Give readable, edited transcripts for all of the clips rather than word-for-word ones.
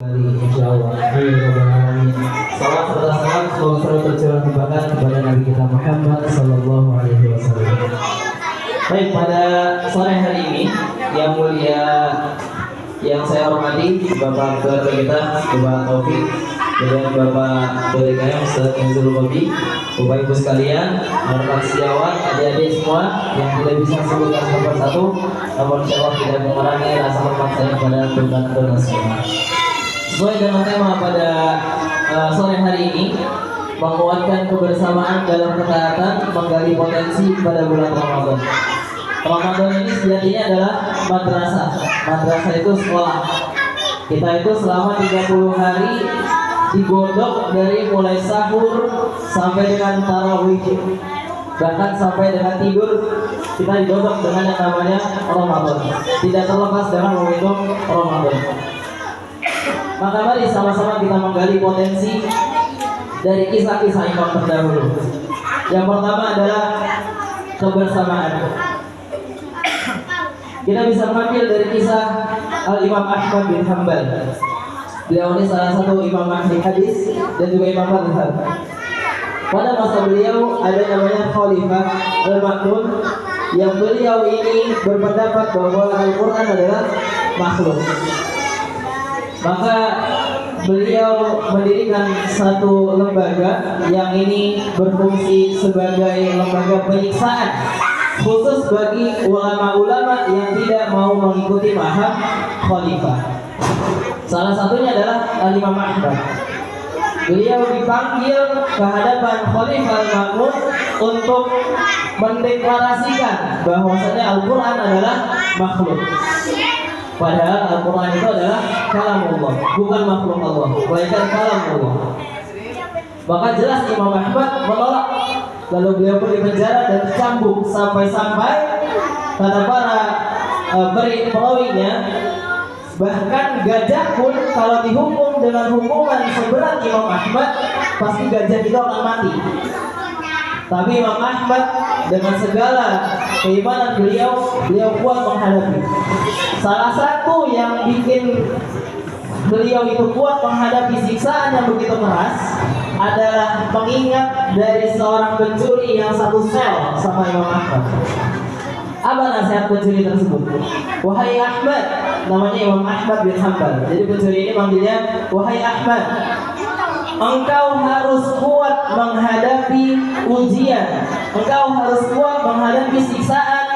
Insyaallah. Salam serta salam semoga selalu tercurah kepada Nabi kita Muhammad Sallallahu Alaihi Wasallam. Baik, pada sore hari ini yang mulia, yang saya hormati Bapak Ketua kita, Bapak Taufik, dan Bapak Delegasi Ustaz Nuzul Kobi, Bapak Ibu sekalian, rekan sejawat, adik-adik semua yang tidak bisa sebutkan satu persatu, namun insyaallah tidak mengurangi rasa hormat saya kepada rekan-rekan semua. Sesuai dengan tema pada sore hari ini, menguatkan kebersamaan dalam ketaatan, menggali potensi pada bulan Ramadan. Ramadan ini sejatinya adalah madrasah. Madrasah itu sekolah. Kita itu selama 30 hari digodok dari mulai sahur sampai dengan tarawih, bahkan sampai dengan tidur kita digodok dengan yang namanya Ramadan. Tidak terlepas dengan momentum Ramadan. Maka mari sama-sama kita menggali potensi dari kisah-kisah imam terdahulu. Yang pertama adalah kebersamaan. Kita bisa mengambil dari kisah Al-Imam Ahmad bin Hanbal. Beliau ini salah satu imam ahli hadis dan juga imam mazhab. Pada masa beliau ada namanya Khalifah Al-Ma'mun, yang beliau ini berpendapat bahwa Al-Quran adalah makhluk. Maka beliau mendirikan satu lembaga yang ini berfungsi sebagai lembaga penyiksaan khusus bagi ulama-ulama yang tidak mau mengikuti paham khalifah. Salah satunya adalah Al-Imam Ahmad. Beliau dipanggil ke hadapan Khalifah Al-Ma'mun untuk mendeklarasikan bahwasanya Al-Quran adalah makhluk. Padahal Al-Quran itu adalah kalamullah, bukan makhluk Allah, melainkan kalamullah. Maka jelas Imam Ahmad menolak. Lalu beliau pun dipenjara dan dicambuk sampai-sampai kata para perawinya, bahkan gajah pun kalau dihukum dengan hukuman seberat Imam Ahmad, pasti gajah itu akan mati. Tapi Imam Ahmad dengan segala keimanan beliau kuat menghadapi. Salah satu yang bikin beliau itu kuat menghadapi siksaan yang begitu keras adalah mengingat dari seorang pencuri yang satu sel sama Imam Ahmad. Apa nasihat pencuri tersebut? Wahai Ahmad, namanya Imam Ahmad bin Hanbal. Jadi pencuri ini manggilnya, wahai Ahmad, engkau harus kuat menghadapi ujian, engkau harus kuat menghadapi siksaan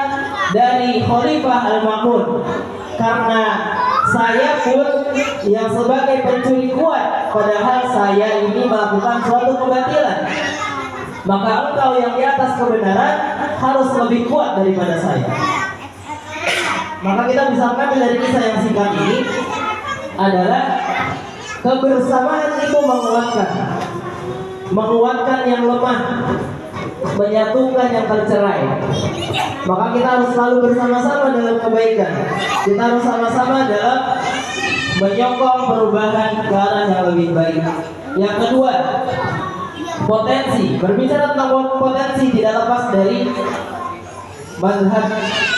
dari Khalifah Al-Ma'mun. Karena saya pun yang sebagai pencuri kuat, padahal saya ini melakukan suatu kebatilan. Maka engkau yang di atas kebenaran harus lebih kuat daripada saya. Maka kita bisa mengambil dari kisah yang singkat ini adalah kebersamaan itu menguatkan yang lemah, menyatukan yang tercerai. Maka kita harus selalu bersama-sama dalam kebaikan. Kita harus sama-sama dalam menyokong perubahan ke arah yang lebih baik. Yang kedua, potensi. Berbicara tentang potensi tidak lepas dari mazhab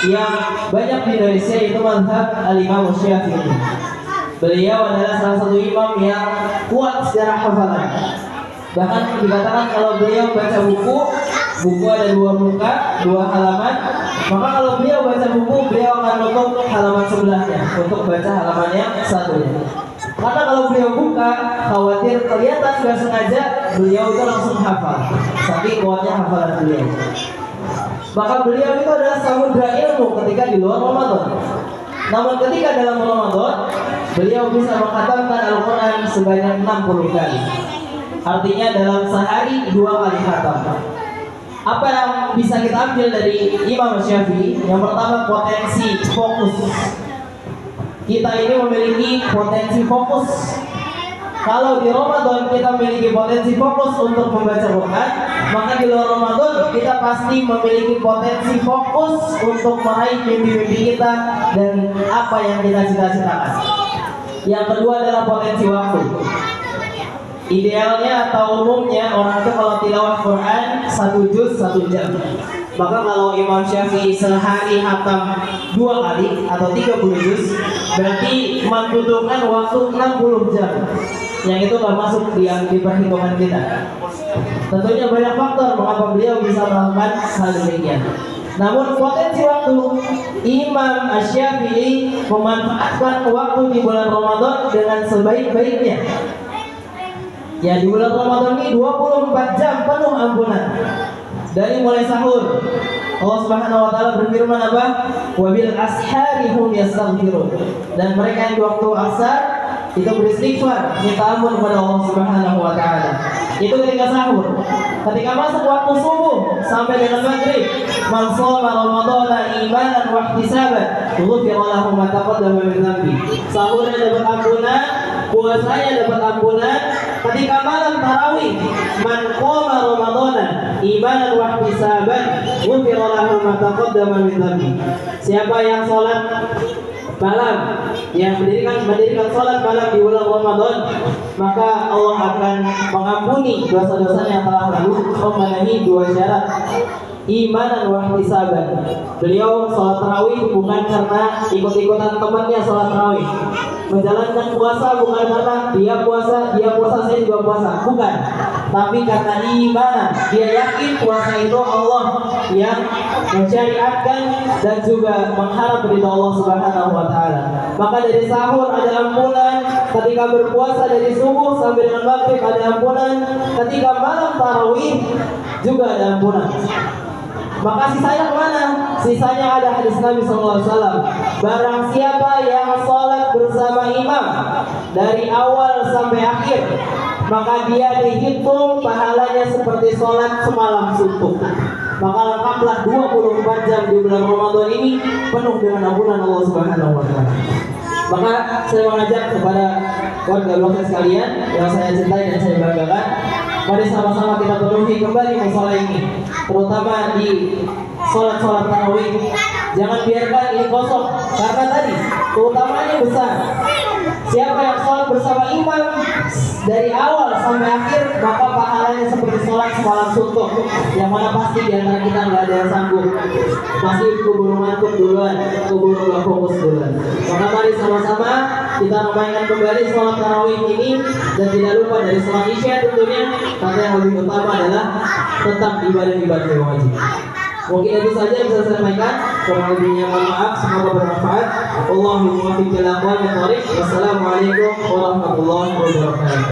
yang banyak di Indonesia, yaitu mazhab Al-Imam Syafi'i. Beliau adalah salah satu imam yang kuat secara hafalan. Bahkan dikatakan kalau beliau baca buku ada 2 muka, 2 halaman. Maka kalau beliau baca buku, beliau akan nutup halaman sebelahnya untuk baca halaman yang satunya. Karena kalau beliau buka, khawatir kelihatan gak sengaja, beliau itu langsung hafal. Saking kuatnya hafalan beliau. Maka beliau itu adalah samudra ilmu ketika di luar Ramadan. Namun ketika dalam Ramadan, beliau bisa mengkhatamkan Al-Quran sebanyak 60 kali. Artinya dalam sehari 2 kali khatam. Apa yang bisa kita ambil dari Imam Syafi'i? Yang pertama, potensi fokus. Kita ini memiliki potensi fokus. Kalau di Ramadan kita memiliki potensi fokus untuk membaca Quran, maka di luar Ramadan kita pasti memiliki potensi fokus untuk meraih mimpi-mimpi kita dan apa yang kita cita-citakan. Yang kedua adalah potensi waktu. Idealnya atau umumnya orang itu kalau tilawah Quran 1 juz 1 jam. Maka kalau Imam Syafi'i sehari hatam 2 kali atau 30 juz, berarti membutuhkan waktu 60 jam. Yang itu nggak masuk di perhitungan kita. Tentunya banyak faktor mengapa beliau bisa melakukan hal demikian. Namun potensi waktu, Imam Asy-Syafi'i memanfaatkan waktu di bulan Ramadan dengan sebaik-baiknya. Ya, di bulan Ramadan ini 24 jam penuh ampunan. Dari mulai sahur, Allah Subhanahu wa taala berfirman apa? Wa bil ashari hum yastaghfirun. Dan mereka yang di waktu asar itu beristighfar, minta ampun kepada Allah Subhanahu wa taala. Itu ketika sahur. Ketika masuk waktu subuh sampai dengan maghrib, man shoma ramadhana imanan wa ihtisaban, ghufira lahu ma taqaddama min dhanbi. Sahurnya dapat ampunan, puasanya dapat ampunan. Ketika malam tarawih, man qoma ramadhana imanan wa ihtisaban, ghufira lahu ma taqaddama min dhanbi. Siapa yang salat malam, yang mendirikan salat malam di bulan Ramadan, maka Allah akan mengampuni dosa-dosa yang telah lalu, memenuhi 2 syarat, imanan wa ihtisaban. Beliau salat tarawih bukan karena ikut-ikutan temannya salat tarawih. Menjalankan puasa bukan karena dia puasa saya juga puasa, bukan. Tapi karena iman, dia yakin puasa itu Allah yang mensyariatkan dan juga mengharap ridha Allah Subhanahu wa taala. Maka dari sahur ada ampunan, ketika berpuasa dari subuh sampai dengan maghrib ada ampunan, ketika malam tarawih juga ada ampunan. Maka sisanya kemana? Sisanya ada hadis Nabi SAW. Barang siapa yang sholat bersama imam dari awal sampai akhir, maka dia dihitung pahalanya seperti sholat semalam suntuk. Maka lengkaplah 24 jam di bulan Ramadan ini penuh dengan ampunan Allah Subhanahu wa taala. Maka saya mengajak kepada warga blok sekalian yang saya cintai dan saya banggakan, mari sama-sama kita penuhi kembali masalah ini, terutama di sholat-sholat tarawih. Jangan biarkan ini kosong, karena tadi keutamanya besar. Siapa yang sholat bersama imam dari awal sampai akhir, maka pahalanya seperti sholat semalam suntuk, yang mana pasti di antara kita nggak ada yang sanggup, masih keburu ngantuk duluan, keburu nggak fokus duluan. Maka mari sama-sama kita memainkan kembali sholat tarawih ini, dan tidak lupa dari sholat isya tentunya, karena yang lebih utama adalah tetap ibadah-ibadah yang wajib. Mungkin itu saja yang bisa saya sampaikan. Kurang lebihnya mohon maaf, semoga bermanfaat. Allahumma muwaffiq ila aqwamit thoriq. Wassalamualaikum warahmatullahi wabarakatuh.